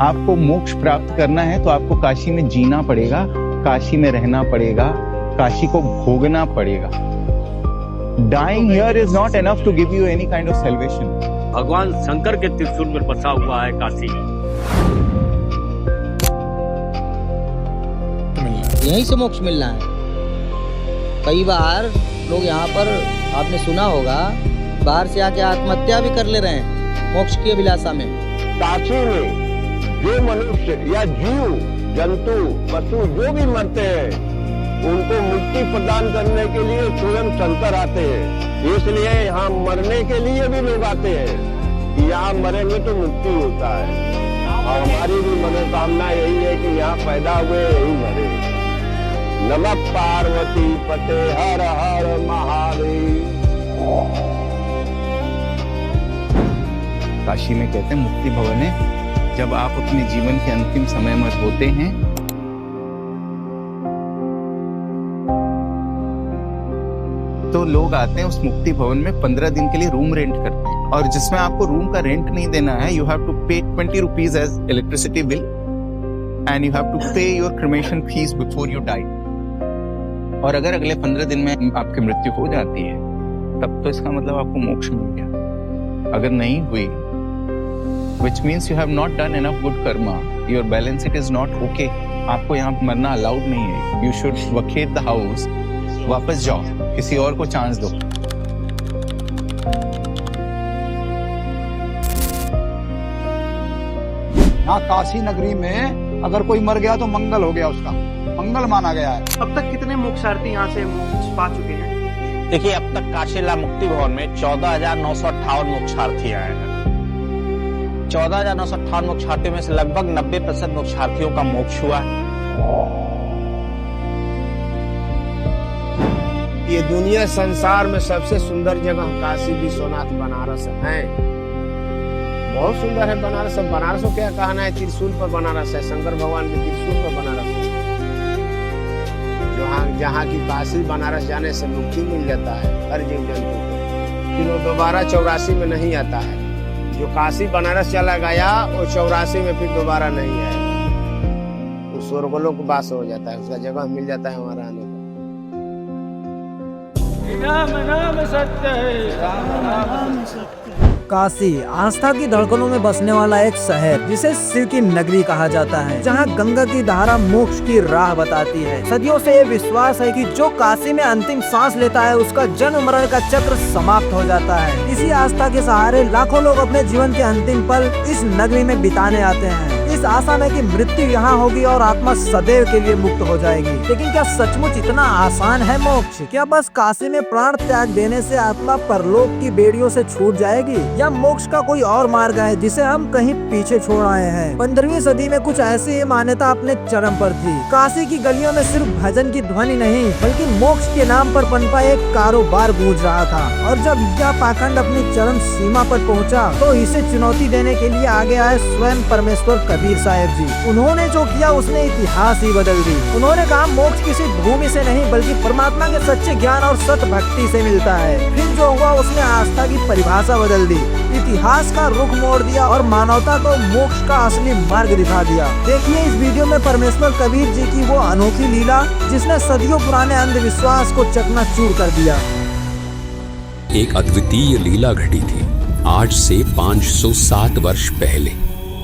आपको मोक्ष प्राप्त करना है तो आपको काशी में जीना पड़ेगा, काशी में रहना पड़ेगा, काशी को भोगना पड़ेगा। Dying here is not enough to give you any kind of salvation. भगवान शंकर के त्रिशूल में बसा हुआ है काशी। यहीं से मोक्ष मिलना है। कई बार लोग यहाँ पर, आपने सुना होगा, बाहर से आके आत्महत्या भी कर ले रहे हैं मोक्ष की अभिलाषा में। काशी में जो मनुष्य या जीव जंतु पशु जो भी मरते हैं उनको मुक्ति प्रदान करने के लिए स्वयं शंकर आते हैं। इसलिए यहाँ मरने के लिए भी लोग आते हैं कि यहाँ मरेंगे तो मुक्ति होता है। और हमारी भी मनोकामना यही है कि यहाँ पैदा हुए यही मरे। नमः पार्वती पते हर हर महादेव। काशी में कहते हैं मुक्ति भवन है। जब आप अपने जीवन के अंतिम समय में होते हैं तो लोग आते हैं उस मुक्ति भवन में 15 दिन के लिए रूम रेंट करते हैं, और जिसमें आपको रूम का रेंट नहीं देना है। You have to pay 20 rupees as electricity bill and you have to pay your cremation fees before you die. और अगर अगले 15 दिन में आपकी मृत्यु हो जाती है तब तो इसका मतलब आपको मोक्ष मिल गया। अगर नहीं हुई, which means you have not done enough good karma, your balance sheet is not okay, आपको यहाँ मरना अलाउड नहीं है। You should vacate the house, वापस जाओ, किसी और को चांस दो। यहाँ काशी नगरी में अगर कोई मर गया तो मंगल हो गया, उसका मंगल माना गया है। अब तक कितने मोक्षार्थी यहाँ से मोक्ष पा चुके हैं? देखिए, अब तक काशीला मुक्ति भवन में 14,958 मोक्षार्थी आए हैं। 14,958 मोक्षार्थियों में से लगभग 90% मोक्षार्थियों का मोक्ष हुआ है। ये दुनिया संसार में सबसे सुंदर जगह काशी विश्वनाथ बनारस है। बहुत सुंदर है बनारस। बनारस को क्या कहना है, त्रिशूल पर बनारस है, शंकर भगवान के त्रिशूल पर बनारस है। जहाँ की काशी बनारस जाने से मुक्ति मिल जाता है हर जीव जंतु को, फिर वो दोबारा 84 में नहीं आता है। जो काशी बनारस चला गया वो 84 में फिर दोबारा नहीं आएगा। वो स्वर्गलोक वास हो जाता है, उसका जगह मिल जाता है हमारा आने का। राम नाम सत्य है, राम नाम सत्य। काशी आस्था की धड़कनों में बसने वाला एक शहर जिसे शिव की नगरी कहा जाता है, जहां गंगा की धारा मोक्ष की राह बताती है। सदियों से ये विश्वास है कि जो काशी में अंतिम सांस लेता है उसका जन्म मरण का चक्र समाप्त हो जाता है। इसी आस्था के सहारे लाखों लोग अपने जीवन के अंतिम पल इस नगरी में बिताने आते हैं, इस आशा में कि मृत्यु यहाँ होगी और आत्मा सदैव के लिए मुक्त हो जाएगी। लेकिन क्या सचमुच इतना आसान है मोक्ष? क्या बस काशी में प्राण त्याग देने से आत्मा परलोक की बेड़ियों से छूट जाएगी, या मोक्ष का कोई और मार्ग है जिसे हम कहीं पीछे छोड़ आए हैं? 15वीं सदी में कुछ ऐसी ही मान्यता अपने चरम पर थी। काशी की गलियों में सिर्फ भजन की ध्वनि नहीं बल्कि मोक्ष के नाम पर पनपा एक कारोबार गूंज रहा था। और जब यह पाखंड अपनी चरम सीमा पर पहुंचा तो इसे चुनौती देने के लिए आगे आए स्वयं परमेश्वर कबीर साहब जी। उन्होंने जो किया उसने इतिहास ही बदल दी। उन्होंने कहा मोक्ष किसी भूमि से नहीं बल्कि परमात्मा के सच्चे ज्ञान और सत भक्ति से मिलता है। फिर जो हुआ उसने आस्था की परिभाषा बदल दी, इतिहास का रुख मोड़ दिया और मानवता को मोक्ष का असली मार्ग दिखा दिया। देखिए इस वीडियो में परमेश्वर कबीर जी की वो अनोखी लीला जिसने सदियों पुराने अंधविश्वास को चकनाचूर कर दिया। एक अद्वितीय लीला घटी थी आज से 507 वर्ष पहले,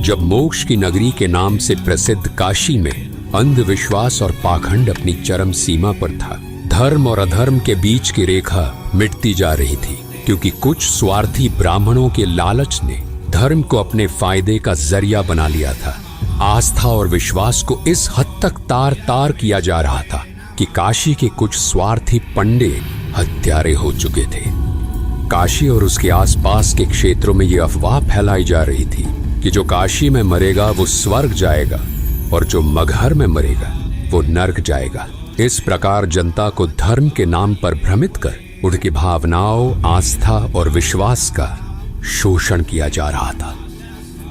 जब मोक्ष की नगरी के नाम से प्रसिद्ध काशी में अंधविश्वास और पाखंड अपनी चरम सीमा पर था। धर्म और अधर्म के बीच की रेखा मिटती जा रही थी, क्योंकि कुछ स्वार्थी ब्राह्मणों के लालच ने धर्म को अपने फायदे का जरिया बना लिया था। आस्था और विश्वास को इस हद तक तार तार किया जा रहा था कि काशी के कुछ स्वार्थी पंडित हत्यारे हो चुके थे। काशी और उसके आसपास के क्षेत्रों में ये अफवाह फैलाई जा रही थी कि जो काशी में मरेगा वो स्वर्ग जाएगा और जो मगहर में मरेगा वो नर्क जाएगा। इस प्रकार जनता को धर्म के नाम पर भ्रमित कर उनकी भावनाओं, आस्था और विश्वास का शोषण किया जा रहा था।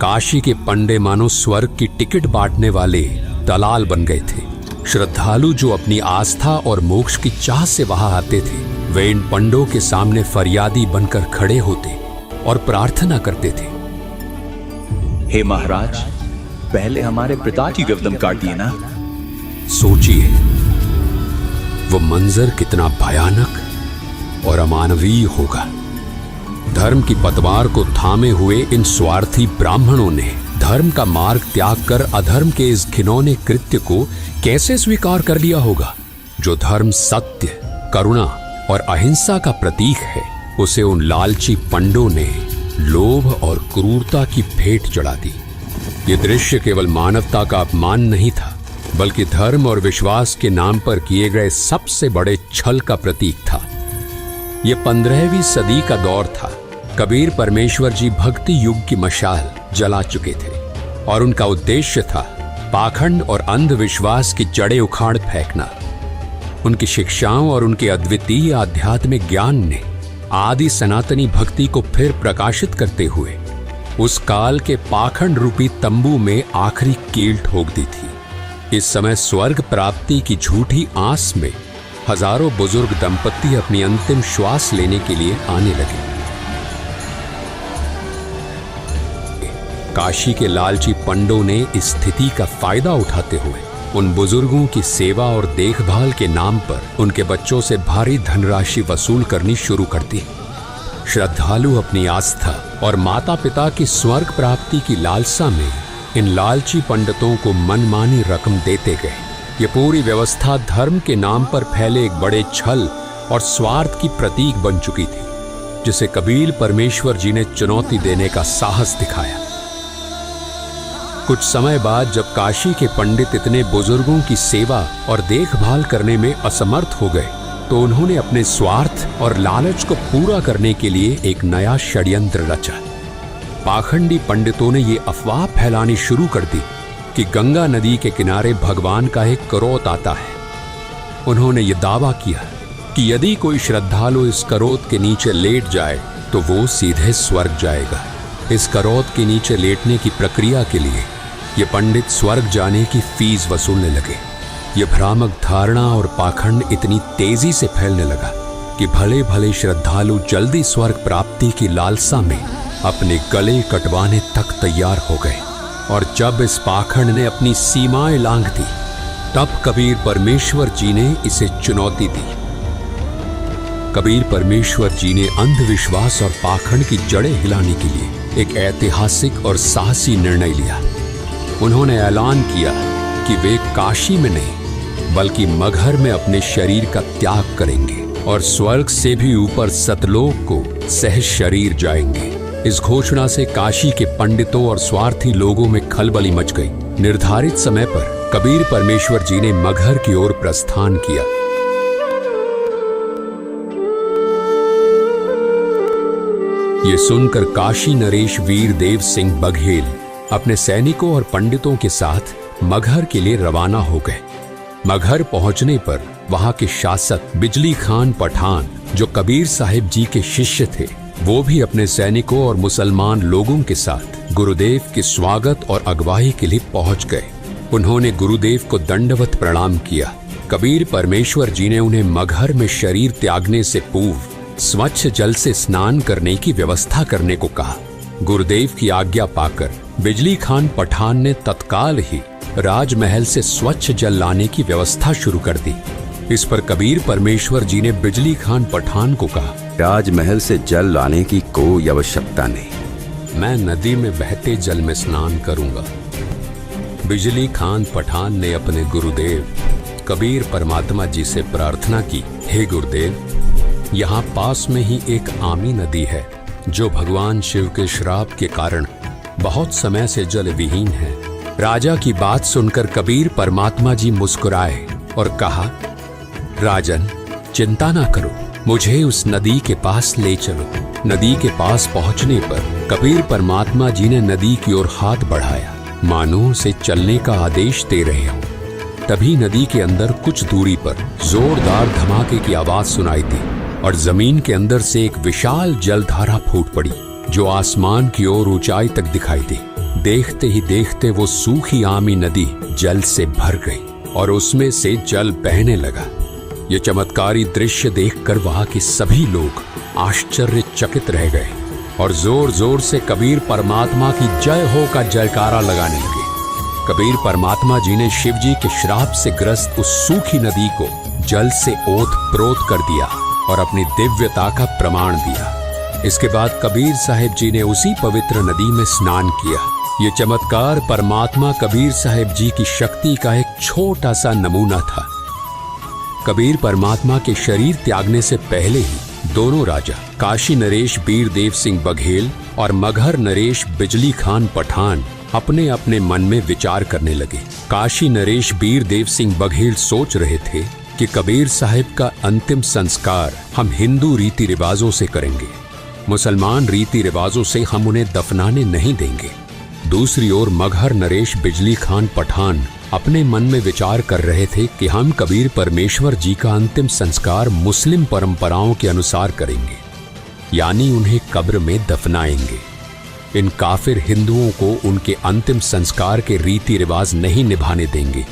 काशी के पंडे मानो स्वर्ग की टिकट बांटने वाले दलाल बन गए थे। श्रद्धालु जो अपनी आस्था और मोक्ष की चाह से वहां आते थे, वे इन पंडों के सामने फरियादी बनकर खड़े होते और प्रार्थना करते थे, हे महाराज, पहले हमारे पिता की गर्दन काटी ना। सोचिए वो मंजर कितना भयानक और अमानवीय होगा। धर्म की पतवार को थामे हुए इन स्वार्थी ब्राह्मणों ने धर्म का मार्ग त्याग कर अधर्म के इस घिनौने कृत्य को कैसे स्वीकार कर लिया होगा। जो धर्म सत्य, करुणा और अहिंसा का प्रतीक है, उसे उन लालची पंडों ने लोभ और क्रूरता की भेंट चढ़ा दी। ये दृश्य केवल मानवता का अपमान नहीं था, बल्कि धर्म और विश्वास के नाम पर किए गए सबसे बड़े छल का प्रतीक था। ये 15वीं सदी का दौर था। कबीर परमेश्वर जी भक्ति युग की मशाल जला चुके थे और उनका उद्देश्य था पाखंड और अंधविश्वास की जड़ें उखाड़ फेंकना। उनकी शिक्षाओं और उनके अद्वितीय आध्यात्मिक ज्ञान ने आदि सनातनी भक्ति को फिर प्रकाशित करते हुए उस काल के पाखंड रूपी तंबू में आखिरी कील ठोक दी थी। इस समय स्वर्ग प्राप्ति की झूठी आस में हजारों बुजुर्ग दंपत्ति अपनी अंतिम श्वास लेने के लिए आने लगे। काशी के लालची पंडों ने इस स्थिति का फायदा उठाते हुए उन बुजुर्गों की सेवा और देखभाल के नाम पर उनके बच्चों से भारी धनराशि वसूल करनी शुरू कर दी। श्रद्धालु अपनी आस्था और माता पिता की स्वर्ग प्राप्ति की लालसा में इन लालची पंडितों को मनमानी रकम देते गए। ये पूरी व्यवस्था धर्म के नाम पर फैले एक बड़े छल और स्वार्थ की प्रतीक बन चुकी थी, जिसे कबीर परमेश्वर जी ने चुनौती देने का साहस दिखाया। कुछ समय बाद जब काशी के पंडित इतने बुजुर्गों की सेवा और देखभाल करने में असमर्थ हो गए, तो उन्होंने अपने स्वार्थ और लालच को पूरा करने के लिए एक नया षड्यंत्र रचा। पाखंडी पंडितों ने ये अफवाह फैलानी शुरू कर दी कि गंगा नदी के किनारे भगवान का एक करोत आता है। उन्होंने ये दावा किया कि यदि कोई श्रद्धालु इस करोत के नीचे लेट जाए तो वो सीधे स्वर्ग जाएगा। इस करोत के नीचे लेटने की प्रक्रिया के लिए ये पंडित स्वर्ग जाने की फीस वसूलने लगे। ये भ्रामक धारणा और पाखंड इतनी तेजी से फैलने लगा कि भले भले श्रद्धालु जल्दी स्वर्ग प्राप्ति की लालसा में अपने गले कटवाने तक तैयार हो गए। और जब इस पाखंड ने अपनी सीमाएं लांघ दी, तब कबीर परमेश्वर जी ने इसे चुनौती दी। कबीर परमेश्वर जी ने अंधविश्वास और पाखंड की जड़ें हिलाने के लिए एक ऐतिहासिक और साहसी निर्णय लिया। उन्होंने ऐलान किया कि वे काशी में नहीं बल्कि मगहर में अपने शरीर का त्याग करेंगे और स्वर्ग से भी ऊपर सतलोक को सहज शरीर जाएंगे। इस घोषणा से काशी के पंडितों और स्वार्थी लोगों में खलबली मच गई। निर्धारित समय पर कबीर परमेश्वर जी ने मगहर की ओर प्रस्थान किया। ये सुनकर काशी नरेश वीर देव सिंह बघेल अपने सैनिकों और पंडितों के साथ मगहर के लिए रवाना हो गए। मगहर पहुंचने पर वहां के शासक बिजली खान पठान, जो कबीर साहिब जी के शिष्य थे, वो भी अपने सैनिकों और मुसलमान लोगों के साथ गुरुदेव के स्वागत और अगवाई के लिए पहुंच गए। उन्होंने गुरुदेव को दंडवत प्रणाम किया। कबीर परमेश्वर जी ने उन्हें मगहर में शरीर त्यागने से पूर्व स्वच्छ जल से स्नान करने की व्यवस्था करने को कहा। गुरुदेव की आज्ञा पाकर बिजली खान पठान ने तत्काल ही राजमहल से स्वच्छ जल लाने की व्यवस्था शुरू कर दी। इस पर कबीर परमेश्वर जी ने बिजली खान पठान को कहा, राजमहल से जल लाने की कोई आवश्यकता नहीं, मैं नदी में बहते जल में स्नान करूंगा। बिजली खान पठान ने अपने गुरुदेव कबीर परमात्मा जी से प्रार्थना की, हे गुरुदेव, यहाँ पास में ही एक आमी नदी है जो भगवान शिव के श्राप के कारण बहुत समय से जल विहीन है। राजा की बात सुनकर कबीर परमात्मा जी मुस्कुराए और कहा, राजन, चिंता ना करो, मुझे उस नदी के पास ले चलो। नदी के पास पहुंचने पर कबीर परमात्मा जी ने नदी की ओर हाथ बढ़ाया, मानो उसे चलने का आदेश दे रहे हो। तभी नदी के अंदर कुछ दूरी पर जोरदार धमाके की आवाज सुनाई दी और जमीन के अंदर से एक विशाल जलधारा फूट पड़ी, जो आसमान की ओर ऊंचाई तक दिखाई दी। देखते ही देखते वो सूखी आमी नदी जल से भर गई और उसमें से जल बहने लगा। ये चमत्कारी दृश्य देखकर वहां के सभी लोग आश्चर्यचकित रह गए और जोर जोर से कबीर परमात्मा की जय हो का जयकारा लगाने लगे। कबीर परमात्मा जी ने शिव जी के श्राप से ग्रस्त उस सूखी नदी को जल से ओत प्रोत कर दिया और अपनी दिव्यता का प्रमाण दिया। इसके बाद कबीर साहिब जी ने उसी पवित्र नदी में स्नान किया। ये चमत्कार परमात्मा कबीर साहिब जी की शक्ति का एक छोटा सा नमूना था। कबीर परमात्मा के शरीर त्यागने से पहले ही दोनों राजा काशी नरेश बीर देव सिंह बघेल और मगहर नरेश बिजली खान पठान अपने अपने मन में विचार करने लगे। काशी नरेश बीर देव सिंह बघेल सोच रहे थे कि कबीर साहिब का अंतिम संस्कार हम हिंदू रीति रिवाजों से करेंगे, मुसलमान रीति रिवाजों से हम उन्हें दफनाने नहीं देंगे। दूसरी ओर मगहर नरेश बिजली खान पठान अपने मन में विचार कर रहे थे कि हम कबीर परमेश्वर जी का अंतिम संस्कार मुस्लिम परंपराओं के अनुसार करेंगे, यानी उन्हें कब्र में दफनाएंगे। इन काफिर हिंदुओं को उनके अंतिम संस्कार के रीति रिवाज नहीं निभाने देंगे।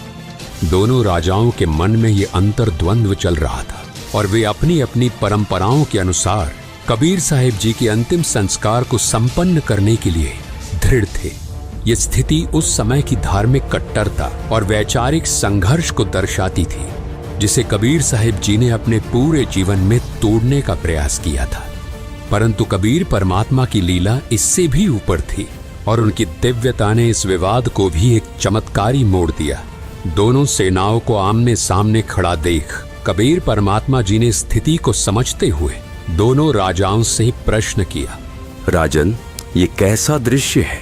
दोनों राजाओं के मन में ये अंतर्द्वंद्व चल रहा था और वे अपनी अपनी परंपराओं के अनुसार कबीर साहिब जी के अंतिम संस्कार को संपन्न करने के लिए दृढ़ थे। ये स्थिति उस समय की धार्मिक कट्टरता और वैचारिक संघर्ष को दर्शाती थी, जिसे कबीर साहिब जी ने अपने पूरे जीवन में तोड़ने का प्रयास किया था। परंतु कबीर परमात्मा की लीला इससे भी ऊपर थी और उनकी दिव्यता ने इस विवाद को भी एक चमत्कारी मोड़ दिया। दोनों सेनाओं को आमने सामने खड़ा देख कबीर परमात्मा जी ने स्थिति को समझते हुए दोनों राजाओं से प्रश्न किया, राजन, ये कैसा दृश्य है?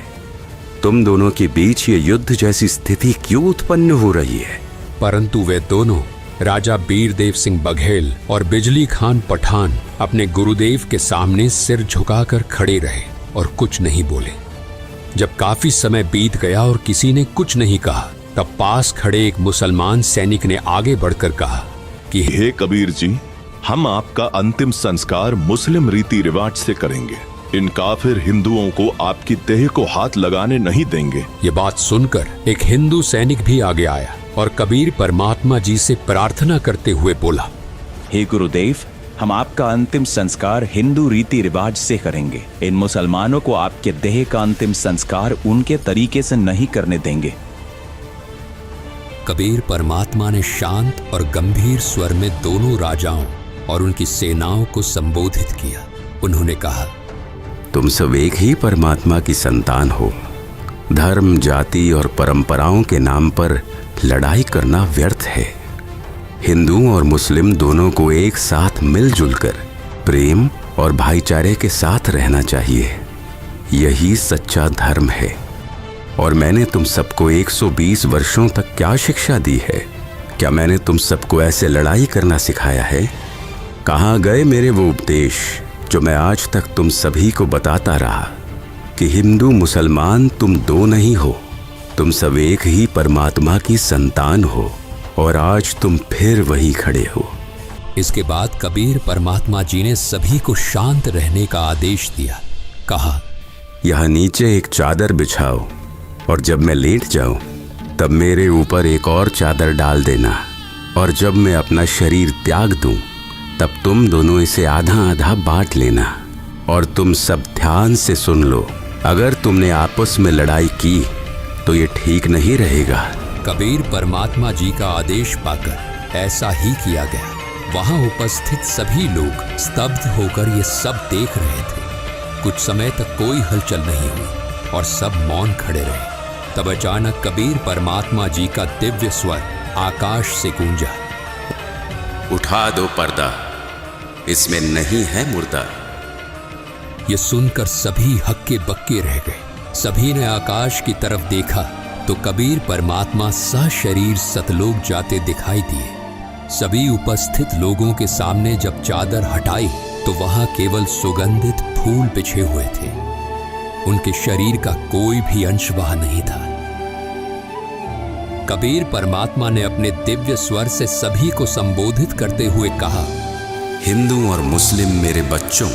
तुम दोनों के बीच ये युद्ध जैसी स्थिति क्यों उत्पन्न हो रही है? परंतु वे दोनों राजा बीर देव सिंह बघेल और बिजली खान पठान अपने गुरुदेव के सामने सिर झुकाकर खड़े रहे और कुछ नहीं बोले। जब काफी समय बीत गया और किसी ने कुछ नहीं कहा, तब पास खड़े एक मुसलमान सैनिक ने आगे बढ़कर कहा कि हे कबीर जी, हम आपका अंतिम संस्कार मुस्लिम रीति रिवाज से करेंगे। इन काफिर हिंदुओं को आपकी देह को हाथ लगाने नहीं देंगे। ये बात सुनकर एक हिंदू सैनिक भी आगे आया और कबीर परमात्मा जी से प्रार्थना करते हुए बोला, हे गुरुदेव, हम आपका अंतिम संस्कार हिंदू रीति रिवाज से करेंगे। इन मुसलमानों को आपके देह का अंतिम संस्कार उनके तरीके से नहीं करने देंगे। कबीर परमात्मा ने शांत और गंभीर स्वर में दोनों राजाओं और उनकी सेनाओं को संबोधित किया। उन्होंने कहा, तुम सब एक ही परमात्मा की संतान हो। धर्म, जाति और परंपराओं के नाम पर लड़ाई करना व्यर्थ है। हिंदू और मुस्लिम दोनों को एक साथ मिलजुल कर प्रेम और भाईचारे के साथ रहना चाहिए। यही सच्चा धर्म है। और मैंने तुम सबको 120 वर्षों तक क्या शिक्षा दी है? क्या मैंने तुम सबको ऐसे लड़ाई करना सिखाया है? कहाँ गए मेरे वो उपदेश जो मैं आज तक तुम सभी को बताता रहा कि हिंदू मुसलमान तुम दो नहीं हो, तुम सब एक ही परमात्मा की संतान हो। और आज तुम फिर वही खड़े हो। इसके बाद कबीर परमात्मा जी ने सभी को शांत रहने का आदेश दिया। कहा, यहाँ नीचे एक चादर बिछाओ और जब मैं लेट जाऊं तब मेरे ऊपर एक और चादर डाल देना। और जब मैं अपना शरीर त्याग दूं तब तुम दोनों इसे आधा आधा बांट लेना। और तुम सब ध्यान से सुन लो, अगर तुमने आपस में लड़ाई की तो ये ठीक नहीं रहेगा। कबीर परमात्मा जी का आदेश पाकर ऐसा ही किया गया। वहां उपस्थित सभी लोग स्तब्ध होकर ये सब देख रहे थे। कुछ समय तक कोई हलचल नहीं हुई और सब मौन खड़े रहे। तब अचानक कबीर परमात्मा जी का दिव्य स्वर आकाश से गूंजा, उठा दो पर्दा, इसमें नहीं है मुर्दा। ये सुनकर सभी हक्के बक्के रह गए। सभी ने आकाश की तरफ देखा तो कबीर परमात्मा सशरीर सतलोक जाते दिखाई दिए। सभी उपस्थित लोगों के सामने जब चादर हटाई तो वहां केवल सुगंधित फूल बिछे हुए थे। उनके शरीर का कोई भी अंश वहां नहीं था। कबीर परमात्मा ने अपने दिव्य स्वर से सभी को संबोधित करते हुए कहा, हिंदू और मुस्लिम मेरे बच्चों,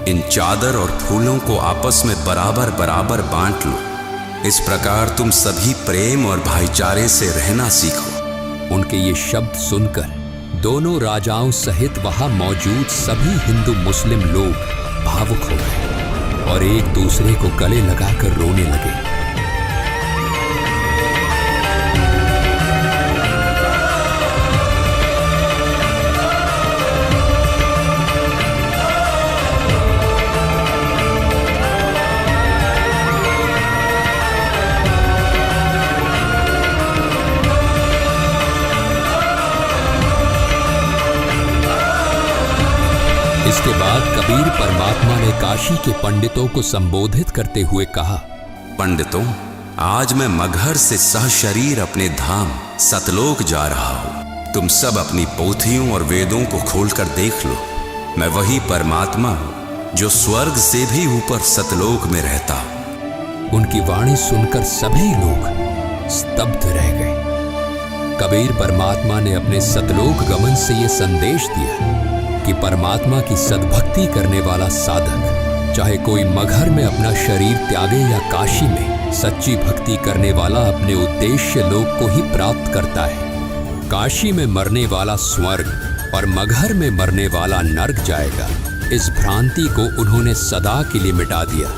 इन चादर और फूलों को आपस में बराबर बराबर बांट लो। इस प्रकार तुम सभी प्रेम और भाईचारे से रहना सीखो। उनके ये शब्द सुनकर दोनों राजाओं सहित वहां मौजूद सभी हिंदू मुस्लिम लोग भावुक हो गए और एक दूसरे को गले लगाकर रोने लगे। इसके बाद कबीर परमात्मा ने काशी के पंडितों को संबोधित करते हुए कहा, पंडितों, आज मैं मगहर से सहशरीर अपने धाम सतलोक जा रहा हूँ। तुम सब अपनी पोथियों और वेदों को खोलकर देख लो। मैं वही परमात्मा हूँ जो स्वर्ग से भी ऊपर सतलोक में रहता हूँ। उनकी वाणी सुनकर सभी लोग स्तब्ध रह गए। कबीर परमात्मा ने अपने सतलोक गमन से ये संदेश दिया कि परमात्मा की सद्भक्ति करने वाला साधक, चाहे कोई मगहर में अपना शरीर त्यागे या काशी में सच्ची भक्ति करने वाला, अपने उद्देश्य लोक को ही प्राप्त करता है। काशी में मरने वाला स्वर्ग और मगहर में मरने वाला नर्क जाएगा। इस भ्रांति को उन्होंने सदा के लिए मिटा दिया।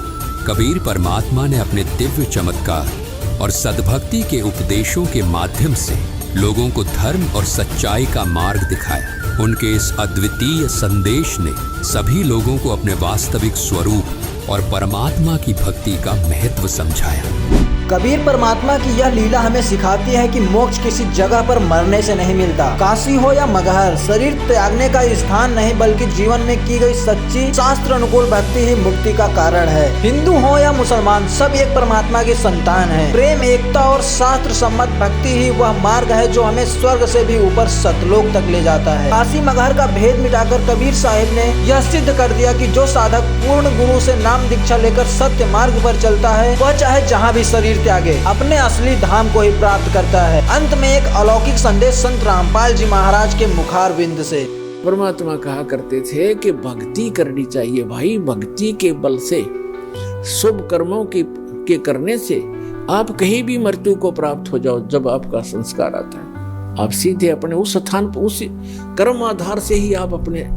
कबीर परमात्मा ने अपने दिव्य चमत्कार और सद्भक्ति के उपदेशों के माध्यम से लोगों को धर्म और सच्चाई का मार्ग दिखाया। उनके इस अद्वितीय संदेश ने सभी लोगों को अपने वास्तविक स्वरूप और परमात्मा की भक्ति का महत्व समझाया। कबीर परमात्मा की यह लीला हमें सिखाती है कि मोक्ष किसी जगह पर मरने से नहीं मिलता। काशी हो या मगहर, शरीर त्यागने का स्थान नहीं, बल्कि जीवन में की गई सच्ची शास्त्र अनुकूल भक्ति ही मुक्ति का कारण है। हिंदू हो या मुसलमान, सब एक परमात्मा की संतान है। प्रेम, एकता और शास्त्र सम्मत भक्ति ही वह मार्ग है जो हमें स्वर्ग से भी ऊपर सतलोक तक ले जाता है। काशी मगहर का भेद मिटाकर कबीर साहिब ने यह सिद्ध कर दिया कि जो साधक पूर्ण गुरु से नाम दीक्षा लेकर सत्य मार्ग पर चलता है, वह चाहे जहाँ भी शरीर त्यागे अपने असली धाम को ही प्राप्त करता है। अंत में एक अलौकिक संदेश संत रामपाल जी महाराज के मुखार बिंद से। परमात्मा कहा करते थे कि भक्ति करनी चाहिए भाई। भक्ति के बल से, शुभ कर्मों के करने से आप कहीं भी मृत्यु को प्राप्त हो जाओ। जब आपका संस्कार आता है, आप सीधे अपने उस स्थान पर, उस कर्म आधार से ही आप अपने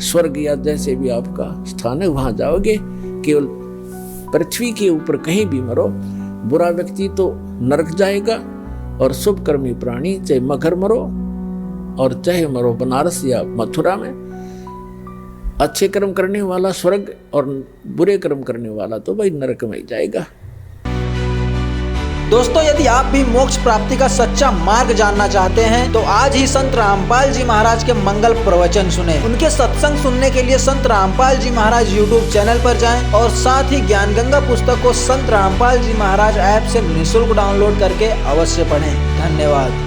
स्वर्ग या जैसे भी आपका स्थान है वहां जाओगे। केवल पृथ्वी के ऊपर कहीं भी मरो, बुरा व्यक्ति तो नरक जाएगा और शुभ कर्मी प्राणी चाहे मगहर मरो और चाहे मरो बनारस या मथुरा में, अच्छे कर्म करने वाला स्वर्ग और बुरे कर्म करने वाला तो भाई नरक में ही जाएगा। दोस्तों, यदि आप भी मोक्ष प्राप्ति का सच्चा मार्ग जानना चाहते हैं तो आज ही संत रामपाल जी महाराज के मंगल प्रवचन सुने। उनके सत्संग सुनने के लिए संत रामपाल जी महाराज यूट्यूब चैनल पर जाएं और साथ ही ज्ञान गंगा पुस्तक को संत रामपाल जी महाराज ऐप से निःशुल्क डाउनलोड करके अवश्य पढ़ें। धन्यवाद।